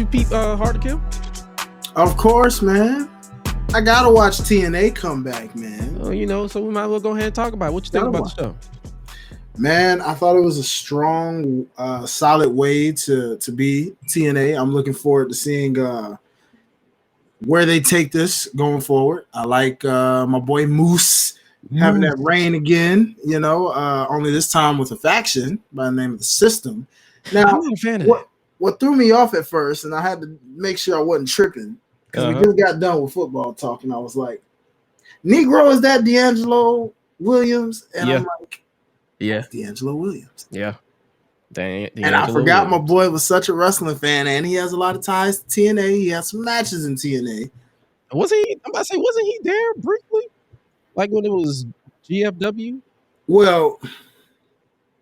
you peep Hard to Kill? Of course, man. I gotta watch TNA come back, man. Oh, you know, so we might as well go ahead and talk about it. What you think about the show? Man, I thought it was a strong, solid way to be TNA. I'm looking forward to seeing where they take this going forward. I like my boy Moose having that reign again, you know, only this time with a faction by the name of the System. Now, I'm not a fan of that. What threw me off at first, and I had to make sure I wasn't tripping, because we just got done with football talk, and I was like, Negro, is that D'Angelo Williams? And I'm like, yeah, D'Angelo Williams. Yeah. And I forgot my boy was such a wrestling fan, and he has a lot of ties to TNA. He has some matches in TNA. Wasn't he there briefly? Like when it was GFW? Well,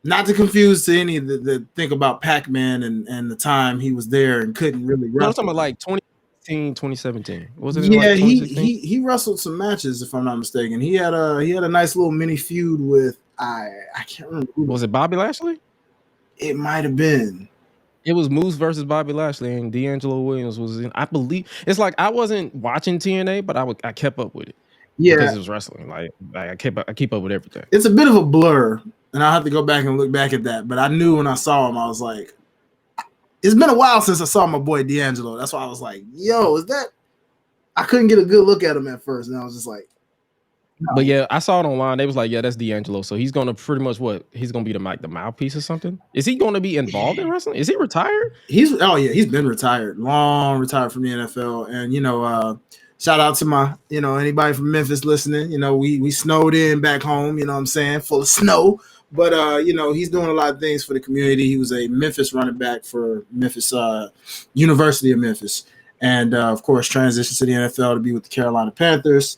not to confuse to any that think about Pac-Man and the time he was there and couldn't really wrestle. No, I'm talking about like 2016, 2017. Was it? Yeah, like he wrestled some matches, if I'm not mistaken. He had a nice little mini feud with I can't remember. Was it Bobby Lashley? It might have been. It was Moose versus Bobby Lashley, and D'Angelo Williams was in. I believe it's like I wasn't watching TNA, but I kept up with it. Yeah, because it was wrestling. Like I keep up with everything. It's a bit of a blur, and I'll have to go back and look back at that. But I knew when I saw him, I was like, it's been a while since I saw my boy D'Angelo. That's why I was like, yo, is that? I couldn't get a good look at him at first, and I was just like, no. But yeah, I saw it online. They was like, yeah, that's D'Angelo. So he's gonna pretty much he's gonna be the mouthpiece or something. Is he gonna be involved in wrestling? Is he retired? He's been retired, long retired from the NFL. And you know, shout out to my, you know, anybody from Memphis listening. You know, we snowed in back home, you know what I'm saying, full of snow. But you know, he's doing a lot of things for the community. He was a Memphis running back for Memphis University of Memphis, and of course transitioned to the NFL to be with the Carolina Panthers.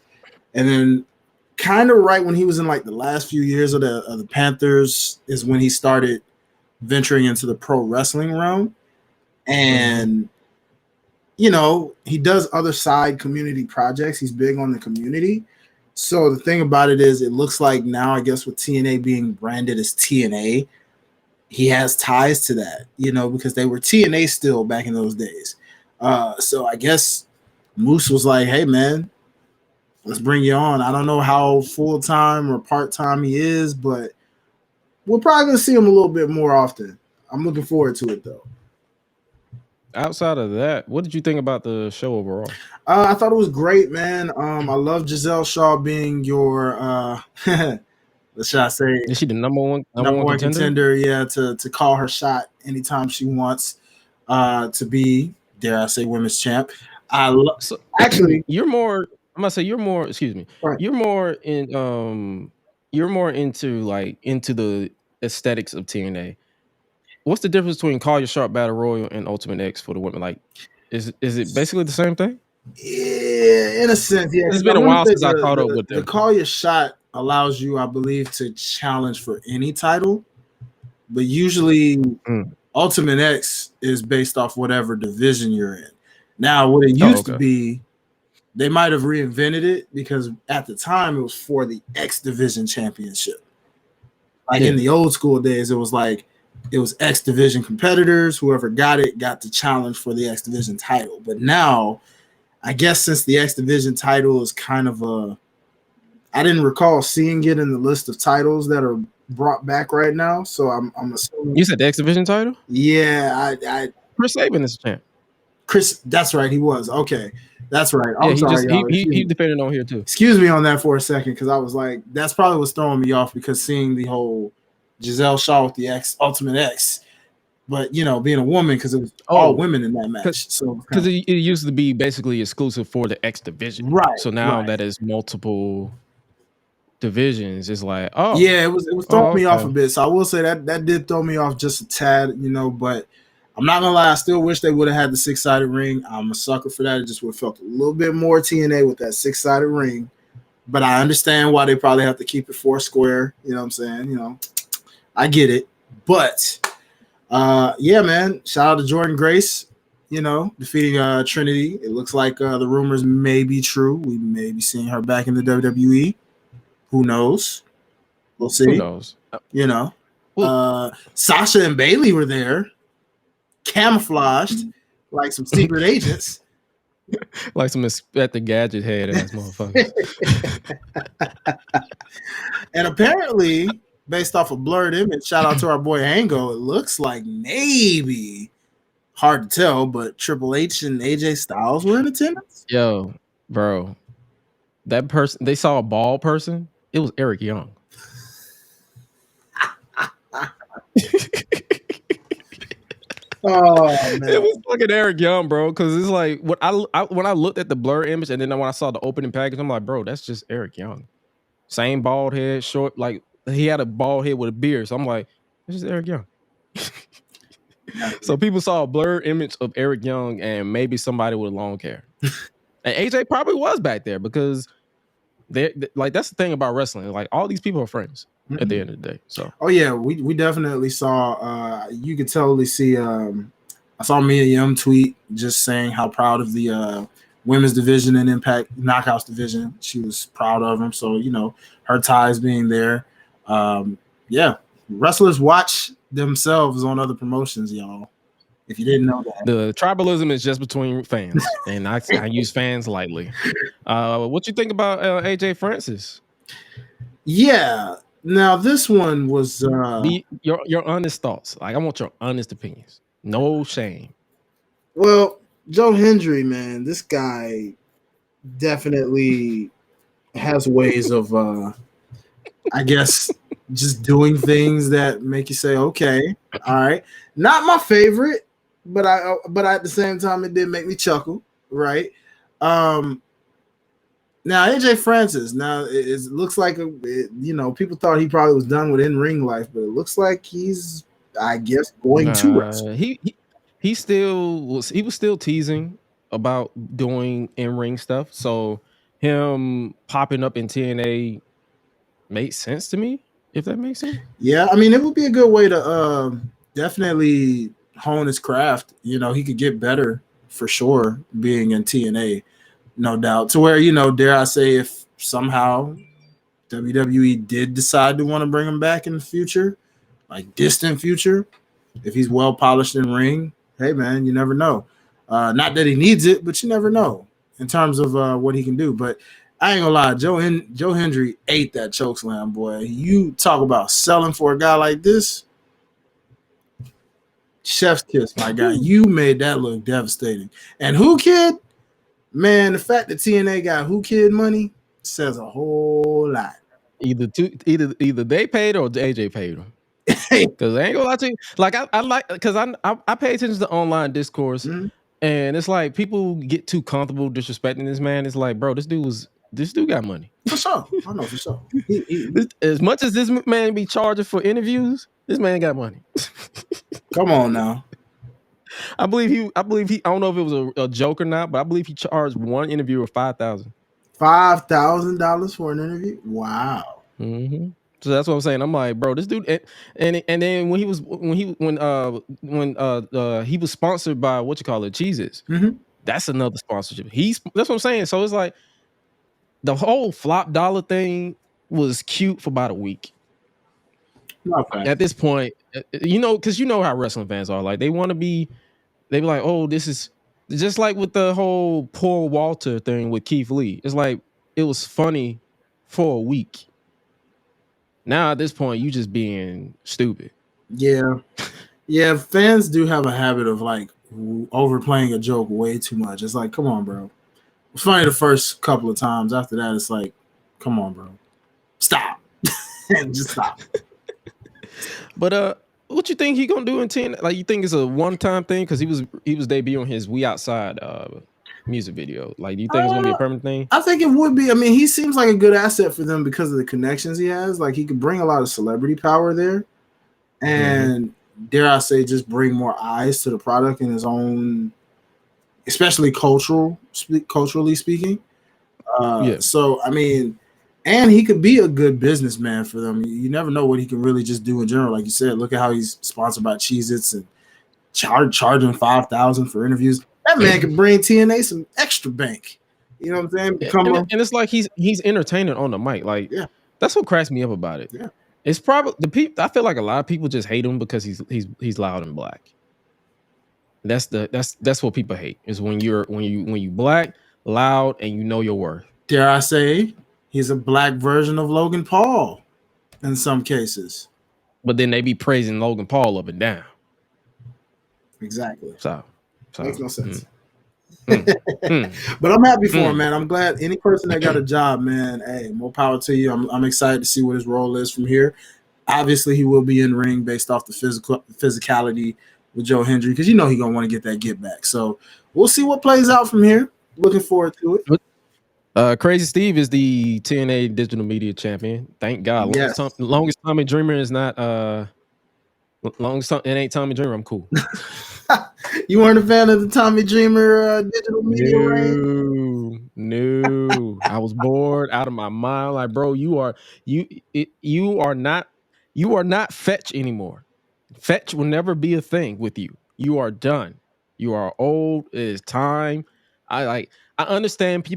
And then kind of right when he was in like the last few years of the Panthers is when he started venturing into the pro wrestling realm. And you know, he does other side community projects. He's big on the community. So the thing about it is, it looks like now, I guess with TNA being branded as TNA, he has ties to that, you know, because they were TNA still back in those days. So I guess Moose was like, hey man, let's bring you on. I don't know how full-time or part-time he is, but we're probably going to see him a little bit more often. I'm looking forward to it, though. Outside of that, what did you think about the show overall? I thought it was great, man. I love Giselle Shaw being your, what should I say? Is she the number one contender? Yeah, to call her shot anytime she wants to be, dare I say, women's champ. Actually, you're more. I'm gonna say you're more. Excuse me. Right. You're more in. You're more into the aesthetics of TNA. What's the difference between Call Your Shot Battle Royal and Ultimate X for the women? Like, is it basically the same thing? Yeah, in a sense, yeah. It's been a while since I caught up with them. The Call Your Shot allows you, I believe, to challenge for any title, but usually Ultimate X is based off whatever division you're in. Now, what it used to be, they might have reinvented it, because at the time it was for the X Division Championship. Like in the old school days, it was like, it was X Division competitors. Whoever got it got the challenge for the X Division title. But now, I guess since the X Division title is kind of I didn't recall seeing it in the list of titles that are brought back right now. So I'm assuming. You said the X Division title? Yeah, Chris Sabin is champ. Chris, that's right, he was. Okay, that's right. I'm sorry, he defended on here too. Excuse me on that for a second, because I was like, that's probably what's throwing me off, because seeing the whole Giselle Shaw with the Ultimate X, but you know, being a woman, because it was all women in that match. So because it used to be basically exclusive for the X Division, right? So now that is multiple divisions. It's like, yeah, it was throwing me off a bit. So I will say that did throw me off just a tad, you know. But I'm not gonna lie, I still wish they would have had the 6-sided ring. I'm a sucker for that. It just would have felt a little bit more TNA with that 6-sided ring. But I understand why they probably have to keep it 4 square. You know what I'm saying? You know, I get it. But yeah, man, shout out to Jordan Grace, you know, defeating Trinity. It looks like the rumors may be true. We may be seeing her back in the WWE. Who knows? We'll see. Who knows? You know, Sasha and Bailey were there, camouflaged like some secret agents. Like some Inspector Gadget head ass motherfuckers. And apparently, based off a blurred image, shout out to our boy Hango, it looks like maybe, hard to tell, but Triple H and AJ Styles were in attendance. Yo, bro, that person, they saw a bald person. It was Eric Young. Oh man, It was fucking Eric Young, bro. Because it's like when I looked at the blur image and then when I saw the opening package, I'm like, bro, that's just Eric Young. Same bald head, short, like he had a bald head with a beard. So I'm like, this is Eric Young. So people saw a blurred image of Eric Young and maybe somebody with long hair. And AJ probably was back there because they like that's the thing about wrestling. Like all these people are friends at the end of the day. So oh yeah, we definitely saw. You could totally see. I saw Mia Yim tweet just saying how proud of the women's division and Impact Knockouts division. She was proud of them. So her ties being there. Yeah, wrestlers watch themselves on other promotions, y'all. If you didn't know that, the tribalism is just between fans, and I use fans lightly. What you think about AJ Francis? Yeah. Now this one was Your honest thoughts. Like I want your honest opinions. No shame. well, Joe Hendry, man, this guy definitely has ways of I guess just doing things that make you say, okay, all right. Not my favorite, but at the same time it did make me chuckle, right? Now AJ Francis, now it looks like people thought he probably was done with in-ring life, but it looks like he's, I guess, going to wrestle. He was still teasing about doing in-ring stuff. So him popping up in TNA made sense to me, if that makes sense. Yeah, I mean, it would be a good way to definitely hone his craft. He could get better for sure being in TNA, no doubt. To where, dare I say, if somehow WWE did decide to want to bring him back in the future, like distant future, if he's well polished in ring, hey man, you never know. Not that he needs it, but you never know in terms of what he can do. But I ain't gonna lie, Joe Hendry ate that chokeslam, boy. You talk about selling for a guy like this, chef's kiss, my guy. You made that look devastating. And Who Kid, man, the fact that TNA got Who Kid money says a whole lot. Either they paid or AJ paid them. Because I ain't gonna lie to you. Like I like because I pay attention to online discourse, and it's like people get too comfortable disrespecting this man. It's like, bro, this dude got money. For sure. I know for sure. As much as this man be charging for interviews, this man got money. Come on now. I believe he. I don't know if it was a joke or not, but I believe he charged one interviewer $5,000. $5,000 for an interview? Wow. Mm-hmm. So that's what I'm saying. I'm like, bro, this dude, and then when he was sponsored by what you call it, Cheez-Its. That's another sponsorship. That's what I'm saying. So it's like the whole flop dollar thing was cute for about a week. Okay. At this point, because you know how wrestling fans are. Like they be like, oh, this is just like with the whole Paul Walter thing with Keith Lee. It's like it was funny for a week. Now at this point, you just being stupid. Yeah. Yeah, fans do have a habit of like overplaying a joke way too much. It's like, come on, bro. It's funny the first couple of times. After that, it's like, come on, bro. Stop. Just stop. But what you think he gonna do in 10? Like, you think it's a one-time thing? Because he was debuting his We Outside music video. Like, do you think it's gonna be a permanent thing? I think it would be. I mean, he seems like a good asset for them because of the connections he has. Like, he could bring a lot of celebrity power there, and dare I say, just bring more eyes to the product in his own, especially culturally speaking. So, I mean, and he could be a good businessman for them. You never know what he can really just do in general. Like you said, look at how he's sponsored by Cheez-Its and charging $5,000 for interviews. That man could bring TNA some extra bank. You know what I'm saying? And it's like he's entertaining on the mic. Like, that's what cracks me up about it. Yeah. It's probably the people. I feel like a lot of people just hate him because he's loud and black. That's what people hate is when you black, loud, and you know your worth. Dare I say, he's a black version of Logan Paul in some cases. But then they be praising Logan Paul up and down. Exactly. So Makes no sense. mm. But I'm happy for him, man. I'm glad any person that got a job, man. Hey, more power to you. I'm excited to see what his role is from here. Obviously, he will be in ring based off the physicality with Joe Hendry because he's gonna want to get that get back. So we'll see what plays out from here. Looking forward to it. Crazy Steve is the TNA Digital Media Champion. Thank God. Yes. Longest Tommy Dreamer is not. Longest it ain't Tommy Dreamer. I'm cool. You weren't a fan of the Tommy Dreamer digital media reign? No. I was bored out of my mind. Like, bro, you are not fetch anymore. Fetch will never be a thing with you. You are done. You are old. It is time. I understand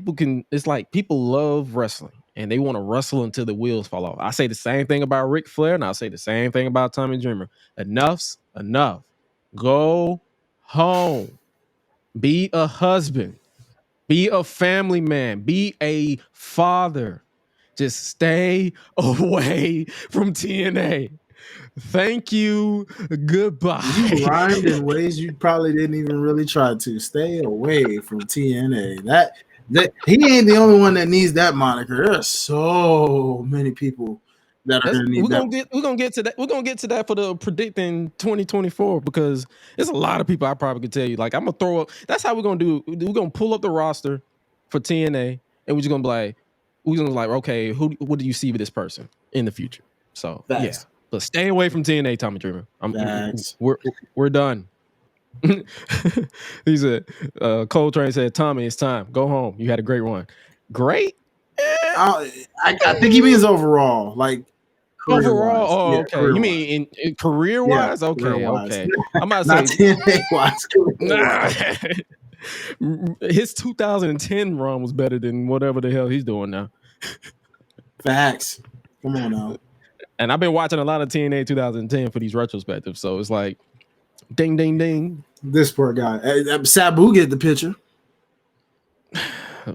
it's like people love wrestling and they want to wrestle until the wheels fall off. I say the same thing about Ric Flair and I'll say the same thing about Tommy Dreamer. Enough's enough. Go home. Be a husband. Be a family man. Be a father. Just stay away from TNA. Thank you. Goodbye. You rhymed in ways you probably didn't even really try to. Stay away from TNA. That he ain't the only one that needs that moniker. There are so many people that are going to need that. We're gonna get to that. We're gonna get to that for the predicting 2024 because there's a lot of people I probably could tell you. Like I'm gonna throw up. That's how we're gonna do. We're gonna pull up the roster for TNA, and we're just gonna be like, okay, what do you see with this person in the future? So Facts. Yeah, but stay away from TNA, Tommy Dreamer. We're done. He said, Coltrane said, Tommy, it's time. Go home. You had a great run. Great. I think he means overall, like overall. Oh, okay. You mean in career wise? Yeah, okay, career-wise. okay. I'm about not to say TNA wise. his 2010 run was better than whatever the hell he's doing now. Facts. Come on now. And I've been watching a lot of TNA 2010 for these retrospectives, so it's like, ding, ding, ding. This poor guy. Sabu get the picture.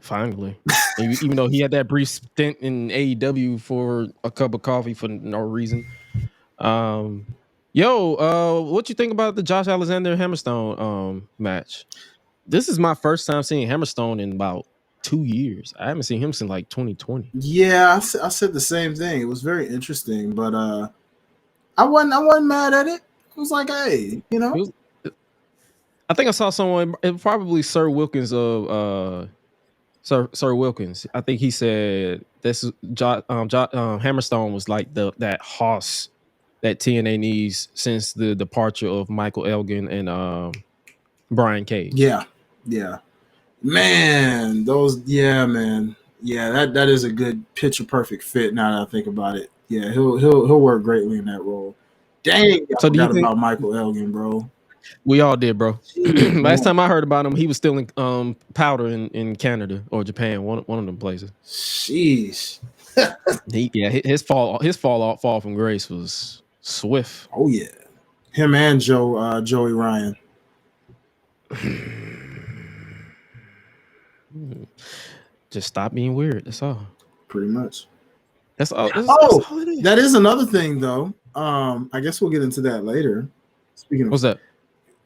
Finally. Even though he had that brief stint in AEW for a cup of coffee for no reason. What you think about the Josh Alexander Hammerstone match? This is my first time seeing Hammerstone in about 2 years. I haven't seen him since like 2020. Yeah, I said the same thing. It was very interesting, but I wasn't mad at it. It was like, hey, I think I saw someone, probably Sir Wilkins of Sir Wilkins. I think he said this Hammerstone was like that hoss that TNA needs since the departure of Michael Elgin and Brian Cage. Yeah. Man, man. Yeah, that is a good picture perfect fit now that I think about it. Yeah, he'll work greatly in that role. Dang, I forgot about Michael Elgin, bro. We all did, bro. Last time I heard about him, he was still in powder in Canada or Japan, one of them places. Sheesh. His fall from grace was swift. Oh yeah, him and Joey Ryan. Just stop being weird. That's all. Pretty much. That's all. That's all it is. That is another thing, though. I guess we'll get into that later. Speaking of what's that?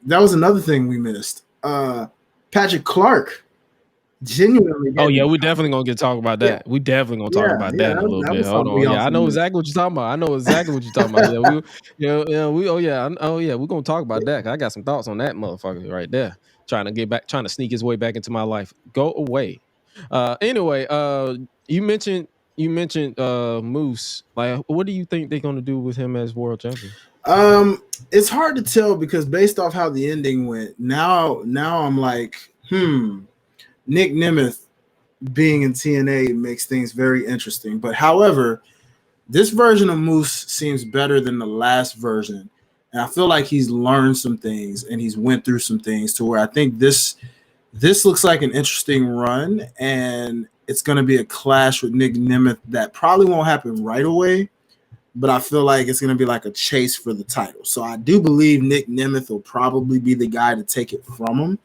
That was another thing we missed. Patrick Clark. Genuinely. Oh yeah, we're definitely gonna talk about that. We definitely gonna talk about that in a little bit. Hold on. Yeah, I know exactly what you're talking about. We're gonna talk about that. I got some thoughts on that motherfucker right there. Trying to sneak his way back into my life. Go away. Anyway, you mentioned Moose. Like, what do you think they're gonna do with him as world champion? It's hard to tell because based off how the ending went, now I'm like, Nic Nemeth being in TNA makes things very interesting. But however, this version of Moose seems better than the last version. And I feel like he's learned some things and he's went through some things to where I think this looks like an interesting run, and it's going to be a clash with Nic Nemeth that probably won't happen right away. but I feel like it's going to be like a chase for the title. So I do believe Nic Nemeth will probably be the guy to take it from him,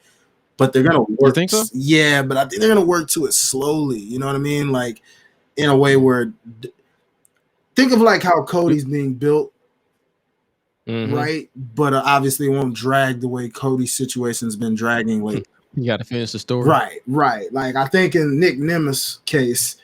but they're going to You work. think so? Yeah, but I think they're going to work to it slowly. You know what I mean? Like in a way where think of like how Cody's being built, Mm-hmm. right? But obviously it won't drag the way Cody's situation's been dragging lately. You got to finish the story. Right, right. Like I think in Nic Nemeth's case,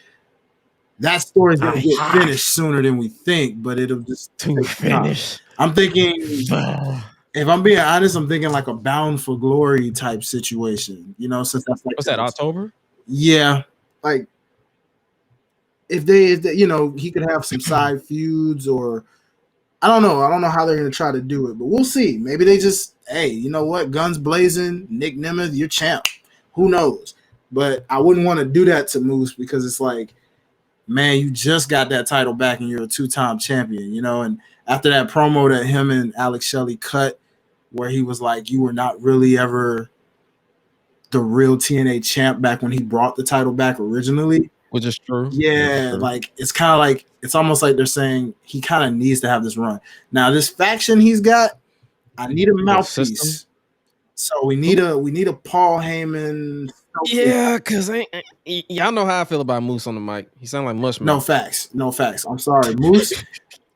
that story's gonna I get have finished sooner than we think, but it'll just to take some time. finish. I'm thinking, if I'm being honest, I'm thinking like a Bound for Glory type situation. You know, since that's like What's that? October? yeah, like if they, you know, he could have some side feuds or I don't know how they're gonna try to do it, but we'll see. Maybe they just, hey, you know what, guns blazing, Nic Nemeth, you're champ. Who knows? But I wouldn't want to do that to Moose because it's like, man, you just got that title back and you're a two-time champion, you know. And after that promo that him and Alex Shelley cut, where he was like, you were not really ever the real TNA champ back when he brought the title back originally. Which is true. Which is Yeah, true. like it's kind of like it's almost like they're saying he kind of needs to have this run. Now this faction he's got, I need a The system. mouthpiece. So we need a Paul Heyman. Yeah, because y'all know how I feel about Moose on the mic. He sound like mush No mouth. facts, no facts. I'm sorry, Moose.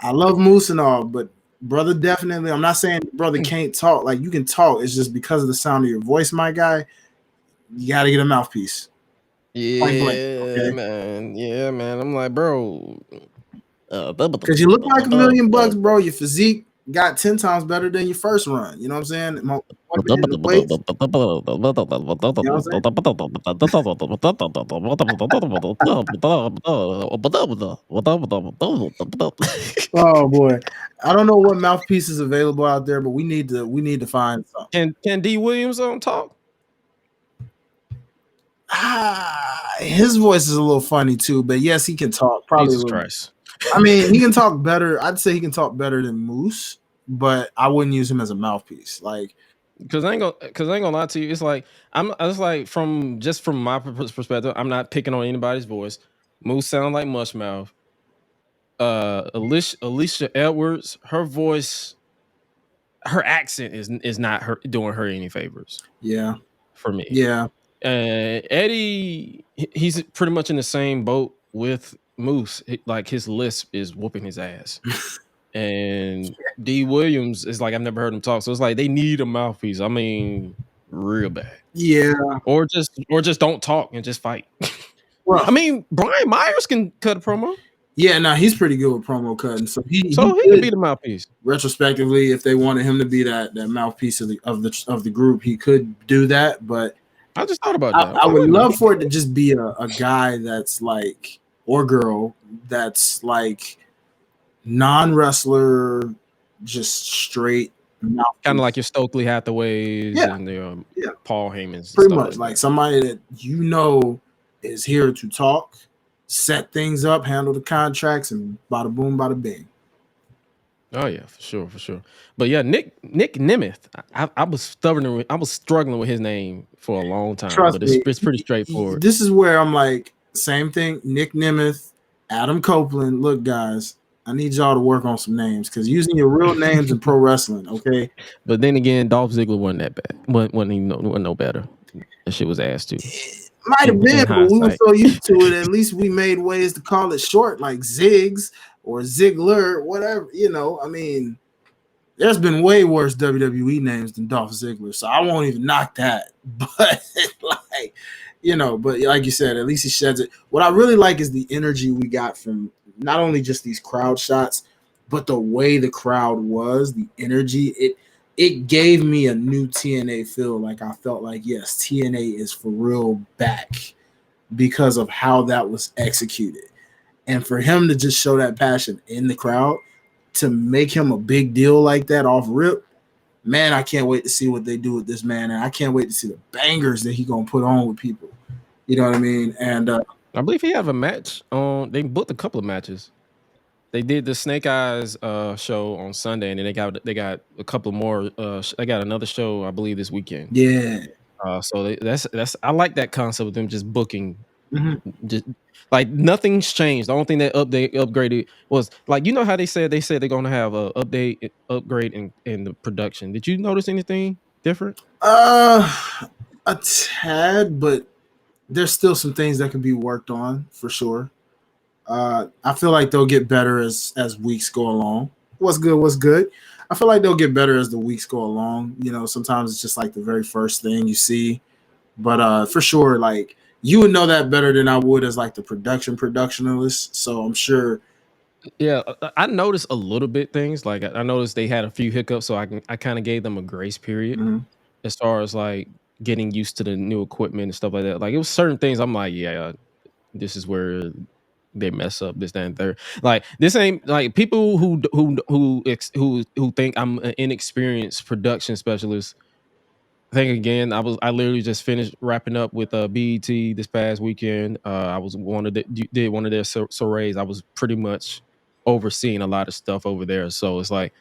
I love Moose and all, but brother, definitely. I'm not saying brother can't talk. Like you can talk. It's just because of the sound of your voice, my guy. You got to get a mouthpiece. Point blank. Yeah, Okay. man. Yeah, man. I'm like, bro. Because you look like $1,000,000, bro. Your physique got 10 times better than your first run. You know what I'm saying? More in the weights. You know what I'm saying? Oh boy, I don't know what mouthpiece is available out there, but we need to find something. Can D Williams talk? His voice is a little funny too, but yes, he can talk. Probably a Jesus little. Christ. I mean, he can talk better. I'd say he can talk better than Moose, but I wouldn't use him as a mouthpiece. Like, Cause I ain't gonna lie to you. It's like I was like from my perspective. I'm not picking on anybody's voice. Moose sound like mush mouth. Alicia Edwards, her voice, her accent is not her doing her any favors yeah, for me. yeah, Eddie, he's pretty much in the same boat with Moose. Like his lisp is whooping his ass. And D Williams is like, I've never heard him talk. So it's like they need a mouthpiece. I mean, real bad. yeah. Or just don't talk and just fight. Well, I mean, Brian Myers can cut a promo. yeah. No, he's pretty good with promo cutting, so he So he could be could the mouthpiece. retrospectively, if they wanted him to be that mouthpiece of the group, he could do that. But I just thought about that. I Okay, would wait a minute. love for it to just be a guy that's like, or girl that's like non-wrestler, just straight mouthpiece. Kind of like your Stokely Hathaways Yeah. and the Yeah. Paul Heyman's. and Pretty stuff much like like somebody that you know is here to talk, set things up, handle the contracts, and bada boom, bada bing. Oh yeah, for sure. But yeah, Nic Nemeth. I was stubborn. I was struggling with his name for a long time, Trust but me, it's pretty straightforward. this is where I'm like, same thing. Nic Nemeth, Adam Copeland. Look, guys, I need y'all to work on some names because using your real names in pro wrestling, okay? But then again, Dolph Ziggler wasn't that bad. Wasn't no better. That shit was ass too. Might have been, In but we were hindsight. so used to it. At least we made ways to call it short, like Ziggs or Ziggler, whatever. You know, I mean, there's been way worse WWE names than Dolph Ziggler, so I won't even knock that. But like, you know, but like you said, at least he sheds it. What I really like is the energy we got from not only just these crowd shots, but the way the crowd was, the energy. It gave me a new TNA feel. Like I felt like, yes, TNA is for real back because of how that was executed. And for him to just show that passion in the crowd, to make him a big deal like that off rip, man, I can't wait to see what they do with this man. And I can't wait to see the bangers that he gonna put on with people. You know what I mean? And I believe he have a match on. They booked a couple of matches. They did the Snake Eyes show on Sunday, and then they got a couple more. They got another show, I believe, this weekend. yeah, So that's I like that concept of them just booking Mhm. Just like nothing's changed. The only thing that upgraded was like, you know how they said they're gonna have a upgrade in the production. Did you notice anything different? Uh, a tad, but there's still some things that can be worked on for sure. I feel like they'll get better as weeks go along. What's good? What's good? I feel like they'll get better as the weeks go along. You know, sometimes it's just like the very first thing you see, but for sure, like you would know that better than I would as like the productionalist. So I'm sure. Yeah, I noticed a little bit things. Like I noticed they had a few hiccups, so I kind of gave them a grace period Mhm. as far as like getting used to the new equipment and stuff like that. Like it was certain things I'm like, yeah, this is where they mess up this, that, and third. Like this ain't like people who think I'm an inexperienced production specialist. Think again. I literally just finished wrapping up with BET this past weekend. I was did one of their soirees. I was pretty much overseeing a lot of stuff over there. So it's like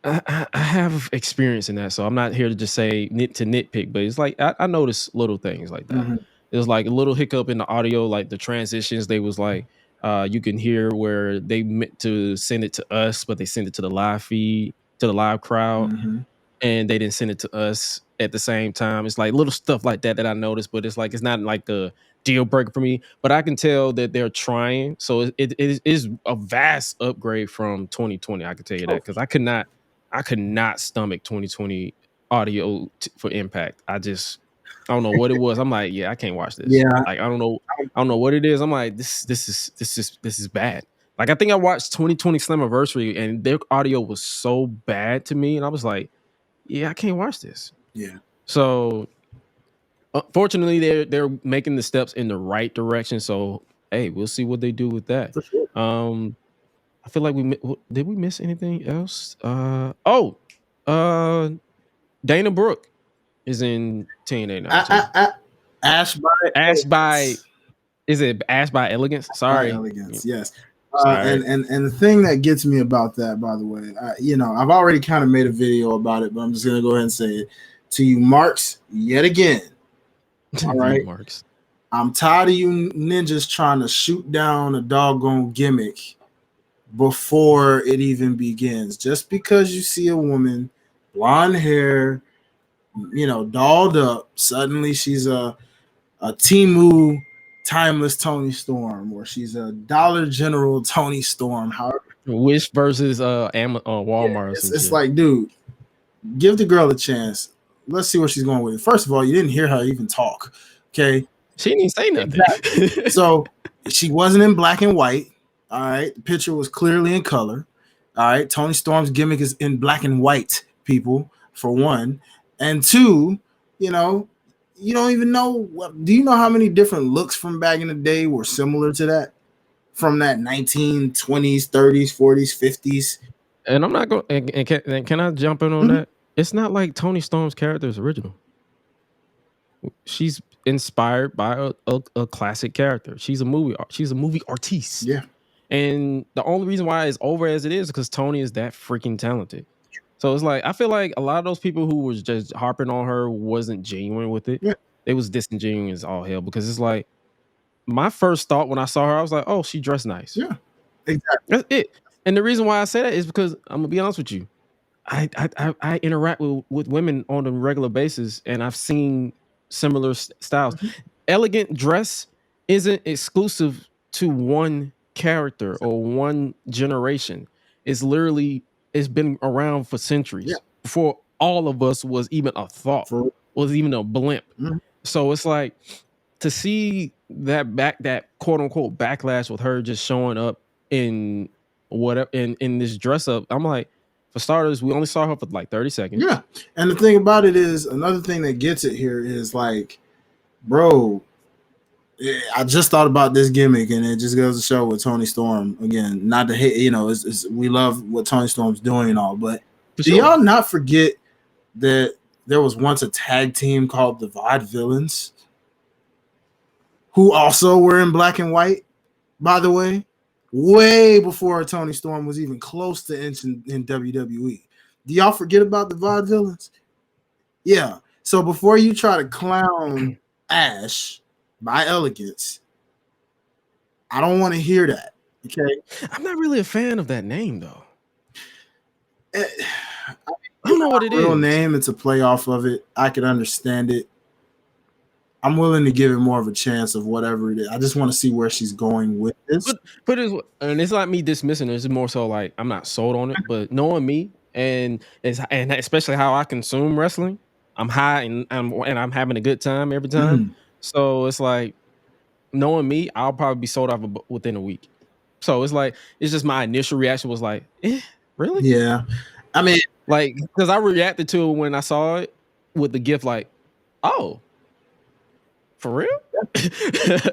I have experience in that, so I'm not here to just say nitpick, but it's like I notice little things like that. Mhm. There's like a little hiccup in the audio, like the transitions. They was like, you can hear where they meant to send it to us, but they send it to the live feed to the live crowd, Mhm. and they didn't send it to us at the same time. It's like little stuff like that that I noticed, but it's like it's not like a deal breaker for me. But I can tell that they're trying, so it is a vast upgrade from 2020. I can tell you that Oh, because I could not stomach 2020 audio for Impact. I don't know what it was. I'm like, yeah, I can't watch this. yeah. Like I don't know what it is. I'm like, this is bad. Like I think I watched 2020 Slammiversary and their audio was so bad to me, and I was like, yeah, I can't watch this. Yeah. So fortunately, they're making the steps in the right direction. So hey, we'll see what they do with that. For sure. Um, I feel like did we miss anything else? Uh, Dana Brooke is in TNA now too. I Ash by Ash by Elegance. is it Ash by Elegance? By Sorry, Elegance, yes. sorry. And the thing that gets me about that, by the way, I've already kind of made a video about it, but I'm just gonna go ahead and say it to you, Marks, yet again. All View right, marks. I'm tired of you ninjas trying to shoot down a doggone gimmick before it even begins. Just because you see a woman, blonde hair, dolled up, suddenly she's a Timu Timeless Tony Storm, or she's a Dollar General Tony Storm. However, Wish versus yeah, Walmart or some it's shit. like, dude, give the girl a chance. Let's see where she's going with it. First of all, you didn't hear her even talk. Okay, She didn't even say nothing. exactly. So she wasn't in black and white. All right, the picture was clearly in color. All right, Tony Storm's gimmick is in black and white. People, for one, and two, you know, you don't even know what. Do you know how many different looks from back in the day were similar to that? From that 1920s, 30s, 40s, 50s. And I'm not going. And can I jump in on Mhm. that? It's not like Tony Storm's character is original. She's inspired by a classic character. She's a movie artiste, Yeah, and the only reason why it's over as it is because Tony is that freaking talented. So it's like I feel like a lot of those people who was just harping on her wasn't genuine with it. yeah, They was disingenuous as all hell because it's like my first thought when I saw her, I was like, oh, she dressed nice. yeah, exactly. That's it. And the reason why I say that is because I'm gonna be honest with you. I interact with women on a regular basis, and I've seen similar styles. Mhm. Elegant dress isn't exclusive to one character or one generation. It's literally it's been around for Yeah, centuries before all of us was even a thought, for was even a blimp. mhm. So it's like to see that quote unquote backlash with her just showing up in whatever in this dress up. I'm like, for starters, we only saw her for like 30 seconds. Yeah. And the thing about it is, another thing that gets it here is like, bro, I just thought about this gimmick, and it just goes to show with Tony Storm again. Not to hate, we love what Tony Storm's doing and all, but For do sure. y'all not forget that there was once a tag team called the Vaudevillains, who also were in black and white, by the way before Tony Storm was even close to entering in WWE. Do y'all forget about the Vaudevillains? Yeah. So before you try to clown Ash, By Elegance. I don't want to hear that. Okay. I'm not really a fan of that name though. Eh, I don't know what it Real is. name, it's a play off of it. I can understand it. I'm willing to give it more of a chance of whatever it is. I just want to see where she's going with this. But it's not me dismissing it. It's more so like I'm not sold on it. But knowing me and especially how I consume wrestling, I'm high and I'm having a good time every time. Mhm. So it's like knowing me, I'll probably be sold off within a week. So it's like it's just my initial reaction was like, really? Yeah. I mean, Like because I reacted to it when I saw it with the gift, like, oh, for real?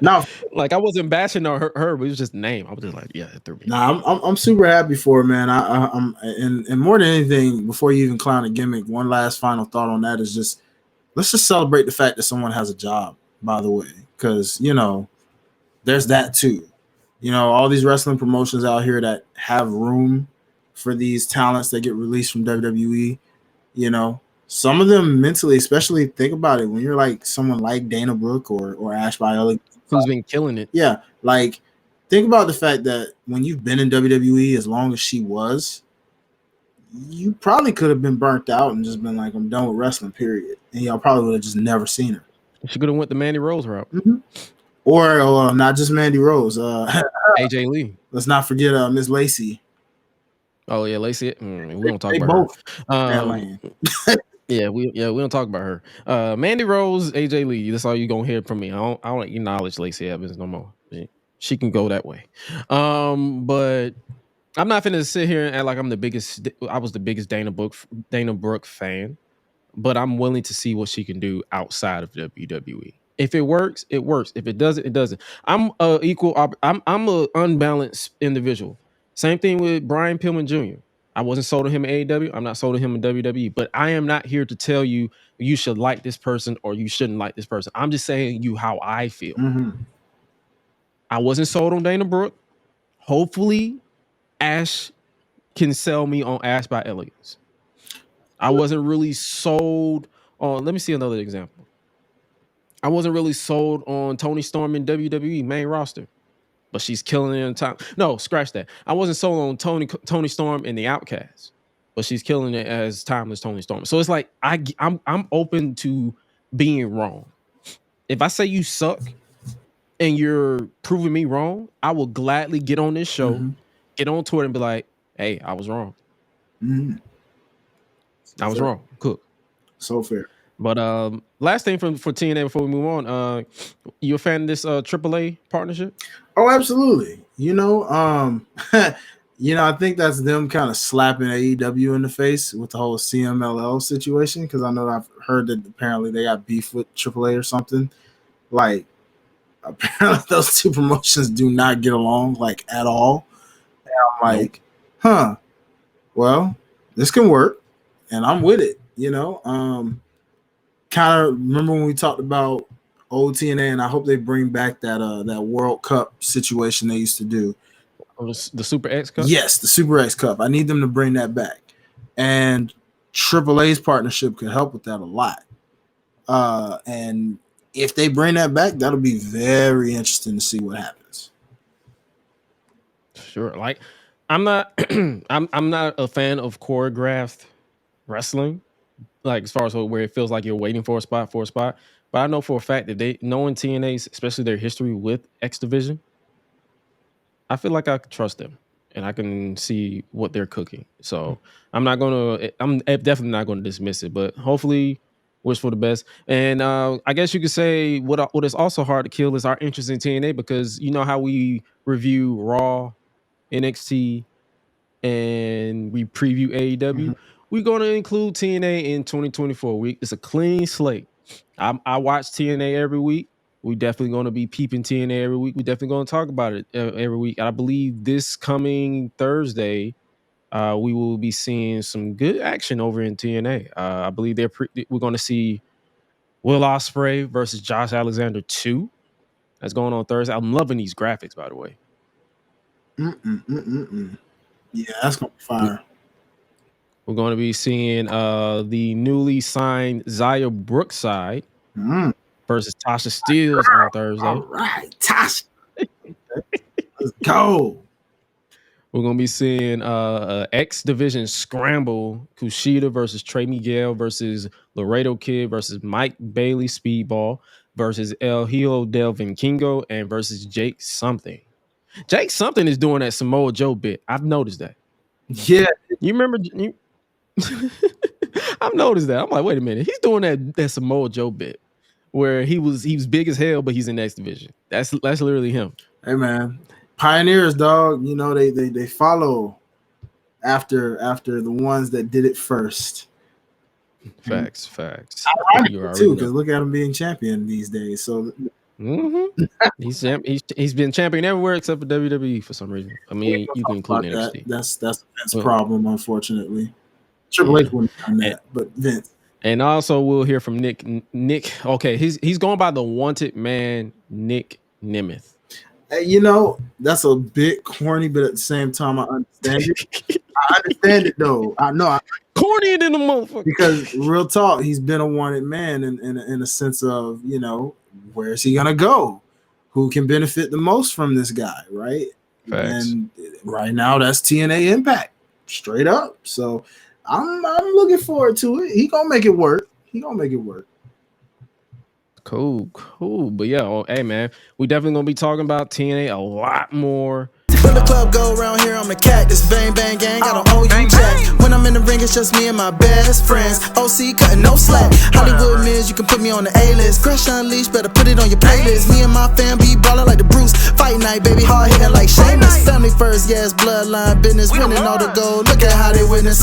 no, Like I wasn't bashing on her, but it was just the name. I was just like, yeah, it threw me nah, off. I'm super happy for it, man. I'm and more than anything, before you even clown a gimmick, one last final thought on that is just let's just celebrate the fact that someone has a job. By the way, because there's that too. All these wrestling promotions out here that have room for these talents that get released from WWE. Some of them mentally, especially think about it when you're like someone like Dana Brooke or Ash Viola. Who's been killing it? Yeah, like think about the fact that when you've been in WWE as long as she was, you probably could have been burnt out and just been like, I'm done with wrestling, period. And y'all probably would have just never seen her. She could have went the Mandy Rose route. Mm-hmm. Or not just Mandy Rose. AJ Lee. Let's not forget Miss Lacey. Oh yeah, Lacey. We don't talk They about her. both that lane. We don't talk about her. Mandy Rose, AJ Lee. That's all you gonna hear from me. I don't acknowledge Lacey Evans no more. She can go that way. But I'm not finna sit here and act like I was the biggest Dana Brooke fan. But I'm willing to see what she can do outside of WWE. If it works, it works. If it doesn't, it doesn't. I'm I'm a unbalanced individual. Same thing with Brian Pillman Jr. I wasn't sold on him in AEW. I'm not sold on him in WWE. But I am not here to tell you you should like this person or you shouldn't like this person. I'm just saying you how I feel. Mm-hmm. I wasn't sold on Dana Brooke. Hopefully, Ash can sell me on Ash by Elegance. I wasn't really sold on. Let me see another example. I wasn't really sold on Tony Storm in WWE main roster, but she's killing it in time. No, scratch that. I wasn't sold on Tony Storm in the Outcast, but she's killing it as timeless Tony Storm. So it's like I'm open to being wrong. If I say you suck and you're proving me wrong, I will gladly get on this show, Mm-hmm. get on Twitter, and be like, "Hey, I was wrong. Mm-hmm. I was Fair. wrong. Cook." So fair. But last thing for TNA before we move on, you a fan of this AAA partnership? Oh, absolutely. I think that's them kind of slapping AEW in the face with the whole CMLL situation because I know I've heard that apparently they got beef with AAA or something. Like, apparently those two promotions do not get along like at all. And I'm Nope. like, huh? Well, this can work, and I'm with it. Kind of remember when we talked about old TNA, and I hope they bring back that World Cup situation they used to do. Oh, the Super X Cup. Yes, the Super X Cup. I need them to bring that back, and AAA's partnership could help with that a lot. And if they bring that back, that'll be very interesting to see what happens. Sure. Like I'm not I'm not a fan of choreographed wrestling. Like as far as where it feels like you're waiting for a spot. But I know for a fact that they knowing TNA's, especially their history with X Division, I feel like I could trust them and I can see what they're cooking. So I'm definitely not gonna dismiss it, but hopefully wish for the best. And I guess you could say what is also hard to kill is our interest in TNA because you know how we review Raw, NXT, and we preview AEW. Mm-hmm. We're going to include TNA in 2024. It's a clean slate. I watch TNA every week. We definitely going to be peeping TNA every week. We definitely going to talk about it every week. I believe this coming Thursday, we will be seeing some good action over in TNA. I believe we're going to see Will Ospreay versus Josh Alexander 2. That's going on Thursday. I'm loving these graphics, by the way. Yeah, that's gonna be We, fire. we're going to be seeing the newly signed Zaya Brookside Mm. versus Tasha Steelz on All Thursday. right, Tasha. Let's go. We're gonna be seeing X Division Scramble, Kushida versus Trey Miguel versus Laredo Kid versus Mike Bailey Speedball versus El Hijo del Vikingo and versus Jake Something. Jake Something is doing that Samoa Joe bit. I've noticed that. Yeah. You remember I've noticed that. I'm like, wait a minute, he's doing that Samoa Joe bit where he was big as hell, but he's in X Division. That's literally him. Hey man, pioneers, dog. You know they follow after the ones that did it first. Facts. You too, because look at him being champion these days. So he's been champion everywhere except for WWE for some reason. I mean, you can include NXT. That's Vince's problem, unfortunately. Triple H wouldn't have done that, but Vince. And also, we'll hear from Nic. Okay, he's going by the wanted man, Nic Nemeth. You know, that's a bit corny, but at the same time, I understand it. I understand it though. I know corny than the motherfucker. Because real talk, he's been a wanted man in a sense of, you know, where's he gonna go? Who can benefit the most from this guy, right? Facts. And right now, that's TNA Impact, straight up. So I'm looking forward to it. He gonna make it work. Cool. But yeah, hey man, we definitely gonna be talking about TNA a lot more. When the club go around here, I'm the cactus. Bang, bang, gang, I don't owe you jack. When I'm in the ring, it's just me and my best friends. OC cutting no slack. Hollywood Miz, you can put me on the A-list. Gresh Unleashed, better put it on your playlist. Me and my fam be ballin' like the Bruce. Fight night, baby, hard hitting like Sheamus. Family first, yes, bloodline business. Winning all the gold, look at how they witness.